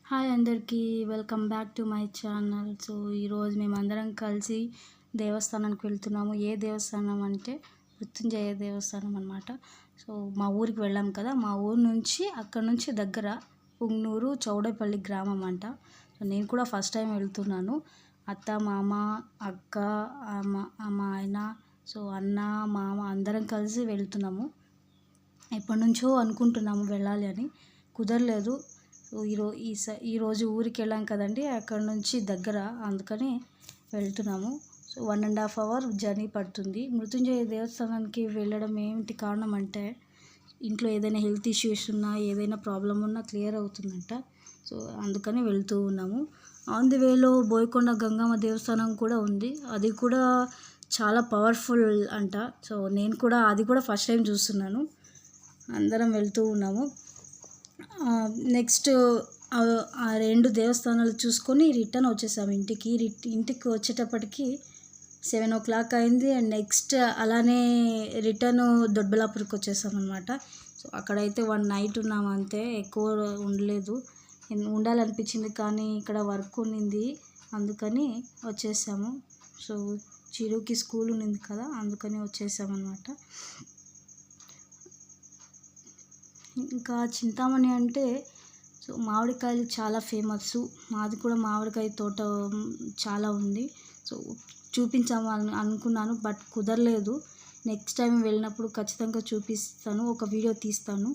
Hi అందరికీ welcome back to my channel. So ఈరోజు మేమందరం కలిసి దేవస్థానానికి వెళ్తున్నాము. ఏ దేవస్థానం అంటే మృత్యుంజయ దేవస్థానం అనమాట. సో మా ఊరికి వెళ్ళాం కదా, మా ఊరు నుంచి అక్కడ నుంచి దగ్గర పుంగనూరు చౌడేపల్లి గ్రామం అంట. సో నేను కూడా ఫస్ట్ టైం వెళ్తున్నాను. అత్త, మామ, అక్క, మా ఆయన, సో అన్న, మామ అందరం కలిసి వెళ్తున్నాము. ఎప్పటి నుంచో అనుకుంటున్నాము వెళ్ళాలి అని, కుదరలేదు. ఈరోజు ఊరికి వెళ్ళాం కదండి, అక్కడ నుంచి దగ్గర, అందుకని వెళ్తున్నాము. సో 1.5 hours జర్నీ పడుతుంది. మృత్యుంజయ దేవస్థానానికి వెళ్ళడం ఏమిటి కారణం అంటే, ఇంట్లో ఏదైనా హెల్త్ ఇష్యూస్ ఉన్నా, ఏదైనా ప్రాబ్లం ఉన్నా క్లియర్ అవుతుందంట. సో అందుకని వెళ్తూ ఉన్నాము. ఆన్ ది వేలో బోయకొండ గంగమ్మ దేవస్థానం కూడా ఉంది. అది కూడా చాలా పవర్ఫుల్ అంట. సో నేను కూడా అది కూడా ఫస్ట్ టైం చూస్తున్నాను. అందరం వెళ్తూ ఉన్నాము. నెక్స్ట్ ఆ 2 దేవస్థానాలు చూసుకొని రిటర్న్ వచ్చేసాము ఇంటికి. ఇంటికి వచ్చేటప్పటికి 7 o'clock అయింది. అండ్ నెక్స్ట్ అలానే రిటర్న్ దొడ్బలాపూర్కి వచ్చేసాం అనమాట. సో అక్కడైతే 1 night ఉన్నాము అంతే, ఎక్కువ ఉండలేదు. ఉండాలనిపించింది కానీ ఇక్కడ వర్క్ ఉన్నింది, అందుకని వచ్చేసాము. సో చిరుకి స్కూల్ ఉన్నింది కదా, అందుకని వచ్చేసామన్నమాట. ఇంకా చింతామణి అంటే సో మామిడికాయలు చాలా ఫేమస్. మాది కూడా మామిడికాయ తోట చాలా ఉంది. సో చూపించాము అనుకున్నాను, బట్ కుదరలేదు. నెక్స్ట్ టైం వెళ్ళినప్పుడు ఖచ్చితంగా చూపిస్తాను, ఒక వీడియో తీస్తాను.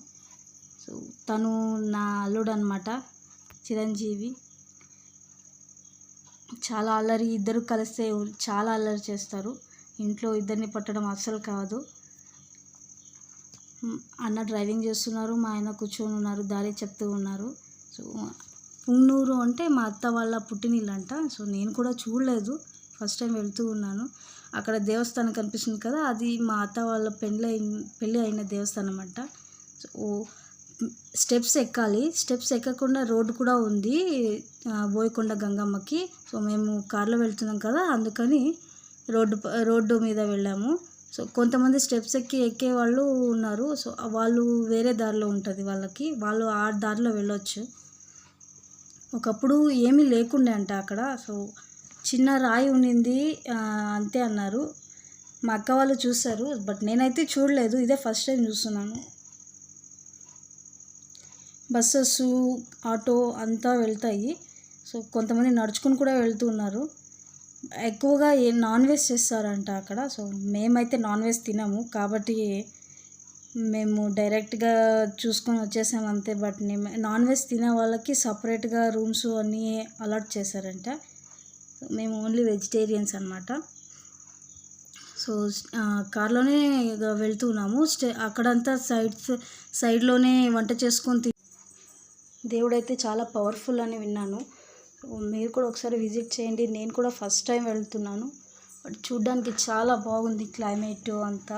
సో తను నా అల్లుడు అనమాట, చిరంజీవి. చాలా అల్లరి, ఇద్దరు కలిస్తే చాలా అల్లరి చేస్తారు. ఇంట్లో ఇద్దరిని పట్టడం అస్సలు కాదు. అన్న డ్రైవింగ్ చేస్తున్నారు, మా ఆయన కూర్చొని ఉన్నారు, దారి చెప్తూ ఉన్నారు. సో పుంగనూరు అంటే మా అత్త వాళ్ళ పుట్టినిల్లు అంట. సో నేను కూడా చూడలేదు, ఫస్ట్ టైం వెళ్తూ ఉన్నాను. అక్కడ దేవస్థానం కనిపిస్తుంది కదా, అది మా అత్త వాళ్ళ పెళ్ళి అయిన దేవస్థానం అంట. సో స్టెప్స్ ఎక్కాలి, స్టెప్స్ ఎక్కకుండా రోడ్డు కూడా ఉంది బోయకొండ గంగమ్మకి. సో మేము కార్లో వెళ్తున్నాం కదా, అందుకని రోడ్డు మీద వెళ్ళాము. సో కొంతమంది స్టెప్స్ ఎక్కే వాళ్ళు ఉన్నారు. సో వాళ్ళు వేరే దారిలో ఉంటుంది వాళ్ళకి, వాళ్ళు ఆ దారిలో వెళ్ళొచ్చు. ఒకప్పుడు ఏమీ లేకుండే అంట అక్కడ. సో చిన్న రాయి ఉండింది అంతే అన్నారు. మా అక్క వాళ్ళు చూస్తారు, బట్ నేనైతే చూడలేదు, ఇదే ఫస్ట్ టైం చూస్తున్నాను. బస్సెస్, ఆటో అంతా వెళ్తాయి. సో కొంతమంది నడుచుకుని కూడా వెళ్తూ ఉన్నారు. ఎక్కువగా నాన్ వెజ్ చేస్తారంట అక్కడ. సో మేమైతే నాన్ వెజ్ తినము కాబట్టి మేము డైరెక్ట్గా చూసుకొని వచ్చేసాము అంతే. బట్ నాన్ వెజ్ తినే వాళ్ళకి సపరేట్గా రూమ్స్ అన్నీ అలాట్ చేశారంట. మేము ఓన్లీ వెజిటేరియన్స్ అనమాట. సో కార్లోనే వెళ్తున్నాము. అక్కడంతా సైడ్లోనే వంట చేసుకొని దేవుడైతే చాలా పవర్ఫుల్ అని విన్నాను. మీరు కూడా ఒకసారి విజిట్ చేయండి. నేను కూడా ఫస్ట్ టైం వెళ్తున్నాను, బట్ చూడ్డానికి చాలా బాగుంది క్లైమేట్ అంతా.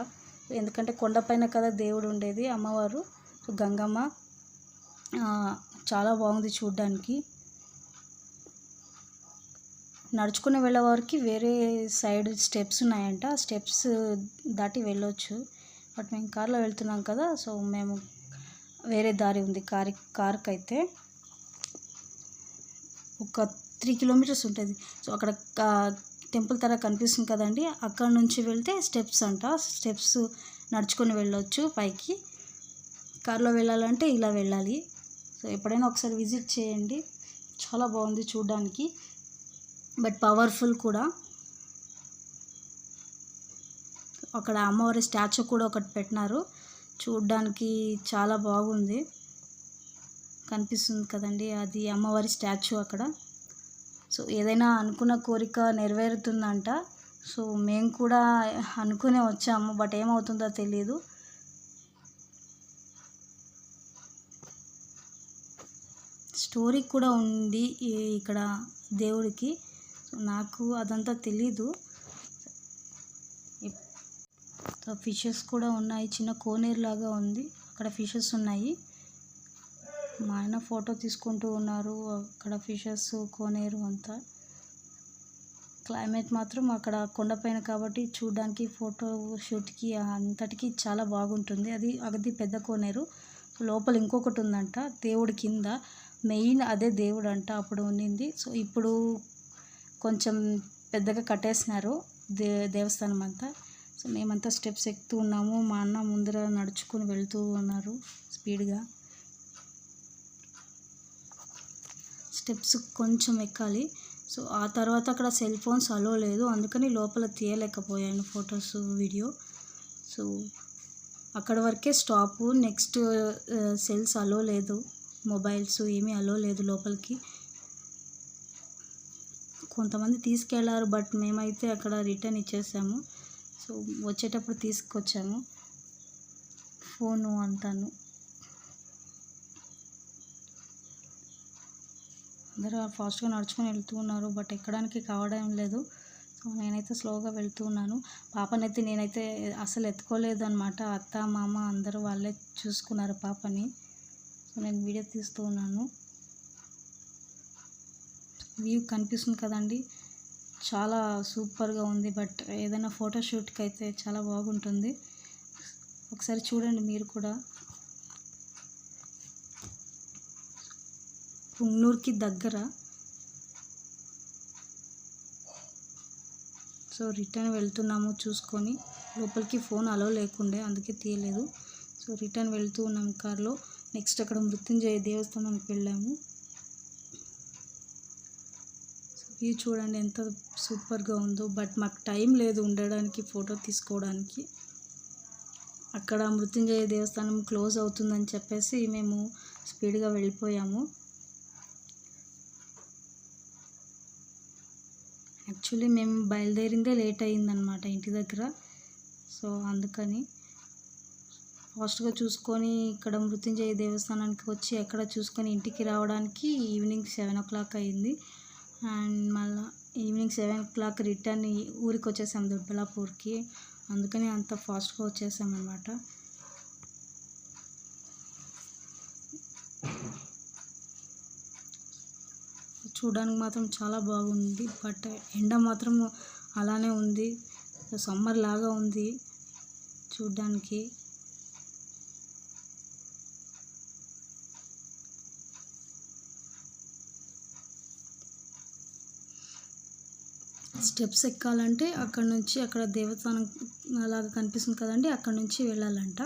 ఎందుకంటే కొండపైన కదా దేవుడు ఉండేది, అమ్మవారు గంగమ్మ. చాలా బాగుంది చూడ్డానికి. నడుచుకుని వెళ్ళేవారికి వేరే సైడ్ స్టెప్స్ ఉన్నాయంట, స్టెప్స్ దాటి వెళ్ళొచ్చు. బట్ మేము కార్లో వెళ్తున్నాం కదా, సో మేము వేరే దారి ఉంది కార్కి అయితే. ఒక 3 kilometers ఉంటుంది. సో అక్కడ టెంపుల్ తర కనిపిస్తుంది కదండి, అక్కడ నుంచి వెళ్తే స్టెప్స్ అంట. స్టెప్స్ నడుచుకొని వెళ్ళొచ్చు పైకి. కార్లో వెళ్ళాలంటే ఇలా వెళ్ళాలి. సో ఎప్పుడైనా ఒకసారి విజిట్ చేయండి, చాలా బాగుంది చూడడానికి, బట్ పవర్ఫుల్ కూడా. అక్కడ అమ్మవారి స్టాచ్యూ కూడా ఒకటి పెట్టినారు, చూడడానికి చాలా బాగుంది. కనిపిస్తుంది కదండి, అది అమ్మవారి స్టాచ్యూ అక్కడ. సో ఏదైనా అనుకున్న కోరిక నెరవేరుతుందంట. సో మేము కూడా అనుకునే వచ్చాము, బట్ ఏమవుతుందో తెలియదు. స్టోరీ కూడా ఉంది ఇక్కడ దేవుడికి. సో నాకు అదంతా తెలీదు. ఫిషెస్ కూడా ఉన్నాయి, చిన్న కోనేరు లాగా ఉంది, అక్కడ ఫిషెస్ ఉన్నాయి. మా ఆయన ఫోటో తీసుకుంటూ ఉన్నారు, అక్కడ ఫిషెస్, కోనేరు అంతా. క్లైమేట్ మాత్రం అక్కడ కొండపైన కాబట్టి చూడడానికి, ఫోటో షూట్కి అంతటికి చాలా బాగుంటుంది. అది పెద్ద కోనేరు. లోపల ఇంకొకటి ఉందంట దేవుడి కింద, మెయిన్ అదే దేవుడు అంట అప్పుడు ఉండింది. సో ఇప్పుడు కొంచెం పెద్దగా కట్టేసినారు దేవస్థానం అంతా. సో మేమంతా స్టెప్స్ ఎక్కుతూ ఉన్నాము. మా అన్న ముందర నడుచుకుని వెళ్తూ ఉన్నారు స్పీడ్గా. స్టెప్స్ కొంచెం ఎక్కాలి. సో ఆ తర్వాత అక్కడ సెల్ ఫోన్స్ అలో లేదు, అందుకని లోపల తీయలేకపోయాను ఫొటోస్ వీడియో. సో అక్కడ వరకే స్టాపు. నెక్స్ట్ సెల్స్ అలో లేదు, మొబైల్స్ ఏమీ అలో లేదు లోపలికి. కొంతమంది తీసుకెళ్లారు, బట్ మేమైతే అక్కడ రిటర్న్ ఇచ్చేసాము. సో వచ్చేటప్పుడు తీసుకొచ్చాము ఫోను అంతాను. అందరూ ఫాస్ట్గా నడుచుకొని వెళ్తూ ఉన్నారు, బట్ ఎక్కడానికి కావడం లేదు. సో నేనైతే స్లోగా వెళ్తూ ఉన్నాను. పాపనైతే నేనైతే అసలు ఎత్తుకోలేదు అనమాట. అత్త మామ అందరూ వాళ్ళే చూసుకున్నారు పాపని. సో నేను వీడియో తీస్తూ ఉన్నాను. వ్యూ కనిపిస్తుంది కదండి, చాలా సూపర్గా ఉంది. బట్ ఏదైనా ఫోటోషూట్కి అయితే చాలా బాగుంటుంది. ఒకసారి చూడండి మీరు కూడా. పుంగనూరుకి దగ్గర. సో రిటర్న్ వెళ్తున్నాము చూసుకొని. లోపలికి ఫోన్ అలో లేకుండే, అందుకే తీయలేదు. సో రిటర్న్ వెళ్తూ ఉన్నాము కార్లో. నెక్స్ట్ అక్కడ మృత్యుంజయ దేవస్థానానికి వెళ్ళాము. వ్యూ చూడండి ఎంత సూపర్గా ఉందో. బట్ మాకు టైం లేదు ఉండడానికి, ఫోటో తీసుకోవడానికి. అక్కడ మృత్యుంజయ దేవస్థానం క్లోజ్ అవుతుందని చెప్పేసి మేము స్పీడ్గా వెళ్ళిపోయాము. యాక్చువల్లీ మేము బయలుదేరిందే లేట్ అయ్యిందనమాట ఇంటి దగ్గర. సో అందుకని ఫాస్ట్గా చూసుకొని ఇక్కడ మృత్యుంజయ దేవస్థానానికి వచ్చి అక్కడ చూసుకొని ఇంటికి రావడానికి ఈవినింగ్ 7 o'clock అయింది. అండ్ మళ్ళీ ఈవినింగ్ 7 o'clock రిటర్న్ ఊరికి వచ్చేసాం దొడ్బలాపూర్కి. అందుకని అంత ఫాస్ట్గా వచ్చేసామన్నమాట. చూడడానికి మాత్రం చాలా బాగుంది, బట్ ఎండ మాత్రం అలానే ఉంది. సమ్మర్ లాగా ఉంది చూడ్డానికి. స్టెప్స్ ఎక్కాలంటే అక్కడ నుంచి, అక్కడ దేవస్థానం అలాగా కనిపిస్తుంది కదండి, అక్కడ నుంచి వెళ్ళాలంట.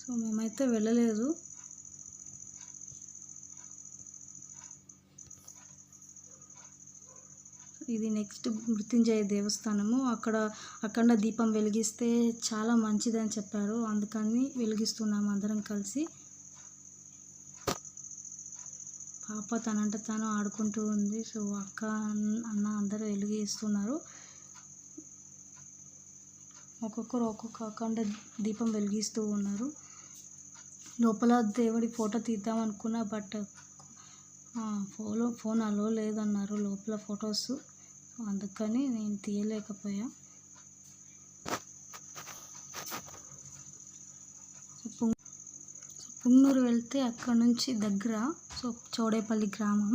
సో మేమైతే వెళ్ళలేదు. ఇది నెక్స్ట్ మృత్యుంజయ దేవస్థానము. అక్కడ అఖండ దీపం వెలిగిస్తే చాలా మంచిదని చెప్పారు, అందుకని వెలిగిస్తున్నాము అందరం కలిసి. పాప తనంట తాను ఆడుకుంటూ ఉంది. సో అక్క అన్న అందరూ వెలిగిస్తున్నారు. ఒక్కొక్కరు ఒక్కొక్క అఖండ దీపం వెలిగిస్తూ ఉన్నారు. లోపల దేవుడి ఫోటో తీద్దాం అనుకున్నా, బట్ ఫోన్ అలో లేదన్నారు లోపల ఫొటోస్, అందుకని నేను తీయలేకపోయా. పుంగనూరు వెళ్తే అక్కడ నుంచి దగ్గర. సో చౌడేపల్లి గ్రామం.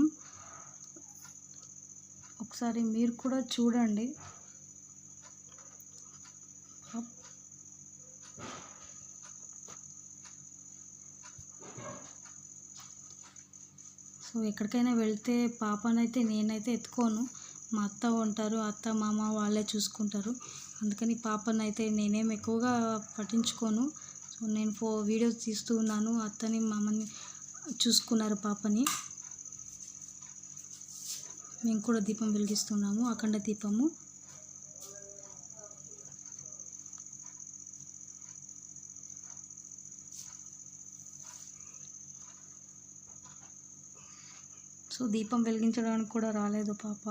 ఒకసారి మీరు కూడా చూడండి. సో ఎక్కడికైనా వెళ్తే పాపనైతే నేనైతే ఎత్తుకోను, మా అత్త ఉంటారు, అత్త మామ వాళ్ళే చూసుకుంటారు. అందుకని పాపనైతే నేనేం ఎక్కువగా పట్టించుకోను. సో నేను వీడియోస్ తీస్తూ ఉన్నాను, అత్తని మామని చూసుకున్నారు పాపని. మేము కూడా దీపం వెలిగిస్తున్నాము, అఖండ దీపము. సో దీపం వెలిగించడానికి కూడా రాలేదు పాప.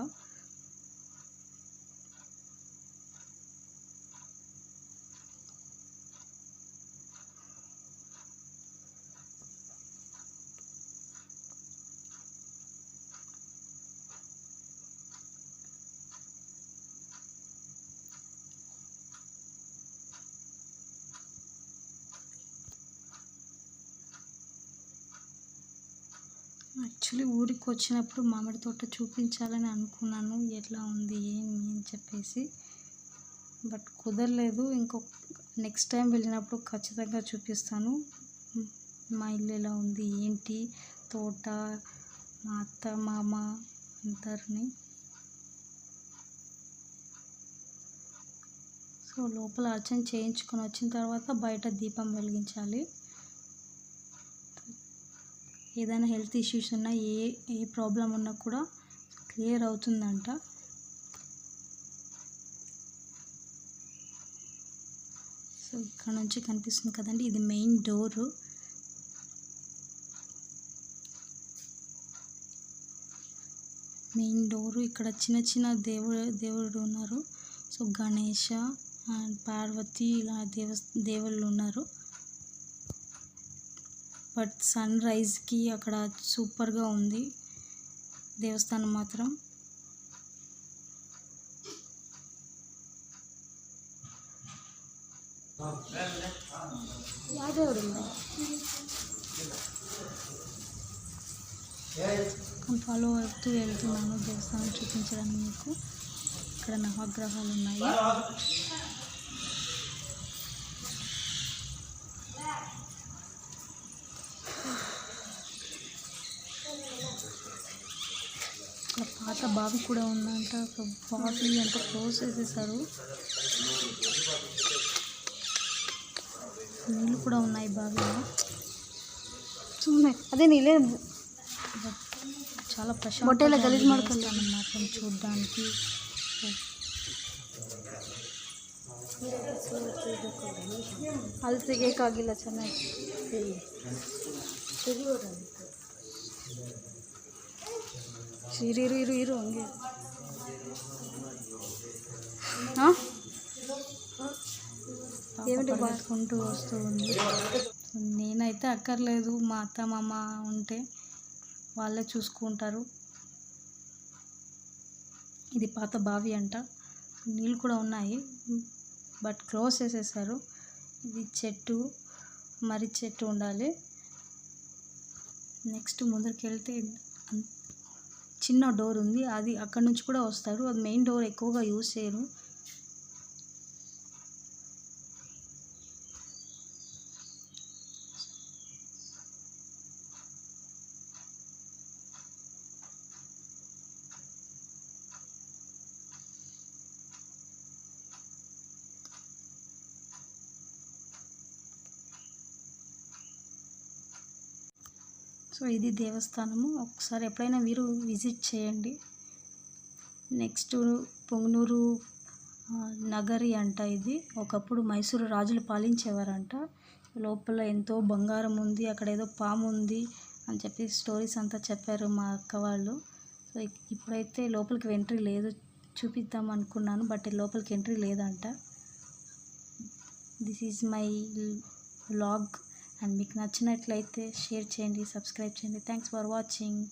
యాక్చువల్లీ ఊరికి వచ్చినప్పుడు మామిడి తోట చూపించాలని అనుకున్నాను, ఎట్లా ఉంది ఏమి అని చెప్పేసి, బట్ కుదరలేదు. నెక్స్ట్ టైం వెళ్ళినప్పుడు ఖచ్చితంగా చూపిస్తాను మా ఇల్లు ఎలా ఉంది ఏంటి, తోట మా అత్త మామ అందరినీ. సో లోపల అర్చన చేయించుకొని వచ్చిన తర్వాత బయట దీపం వెలిగించాలి. ఏదైనా హెల్త్ ఇష్యూస్ ఉన్నా ఏ ప్రాబ్లం ఉన్నా కూడా క్లియర్ అవుతుందంట. సో ఇక్కడ నుంచి కనిపిస్తుంది కదండి, ఇది మెయిన్ డోరు. ఇక్కడ చిన్న చిన్న దేవుడు ఉన్నారు. సో గణేష అండ్ పార్వతి ఇలా దేవుళ్ళు ఉన్నారు. బట్ సన్ రైజ్కి అక్కడ సూపర్గా ఉంది దేవస్థానం మాత్రం. ఫాలో అవుతూ వెళ్తున్నాను దేవస్థానం చూపించడానికి మీకు. ఇక్కడ నవగ్రహాలు ఉన్నాయి. ఇక్కడ పాత బావి కూడా ఉందంట. బావి అంతా క్లోజ్ చేసేసారు. నీళ్ళు కూడా ఉన్నాయి బావిలో. అదే నీళ్ళే చాలా ప్రశాంతంగా గలీజ్ ಮಾಡ್ಕೊಂಡು మాత్రం చూడడానికి. ಅಲ್ಲಿ ತೆಗಿಯೋಕ್ಕಾಗಿಲ್ಲ ಚೆನ್ನಾಗಿ. ಇರು ಹಂಗೆ. ఏమిటి బాసుకుంటూ వస్తూ ఉంది. నేనైతే అక్కర్లేదు, మా అత్త మామ ఉంటే వాళ్ళే చూసుకుంటారు. ఇది పాత బావి అంట. నీళ్ళు కూడా ఉన్నాయి బట్ క్లోజ్ చేసేసారు. ఇది చెట్టు, మర్రి చెట్టు ఉండాలి. నెక్స్ట్ ముందరికి వెళ్తే చిన్న డోర్ ఉంది, అది అక్కడ నుంచి కూడా వస్తారు. అది మెయిన్ డోర్ ఎక్కువగా యూజ్ చేయరు. సో ఇది దేవస్థానము. ఒకసారి ఎప్పుడైనా మీరు విజిట్ చేయండి. నెక్స్ట్ పొంగనూరు నగరి అంట. ఇది ఒకప్పుడు మైసూరు రాజులు పాలించేవారంట. లోపల ఎంతో బంగారం ఉంది, అక్కడ ఏదో పాము ఉంది అని చెప్పి స్టోరీస్ అంతా చెప్పారు మా అక్క వాళ్ళు. సో ఇప్పుడైతే లోపలికి ఎంట్రీ లేదు. చూపిద్దాం అనుకున్నాను బట్ లోపలికి ఎంట్రీ లేదంట. This is my vlog. And మీకు నచ్చినట్లయితే షేర్ చేయండి, సబ్స్క్రైబ్ చేయండి. Thanks for watching.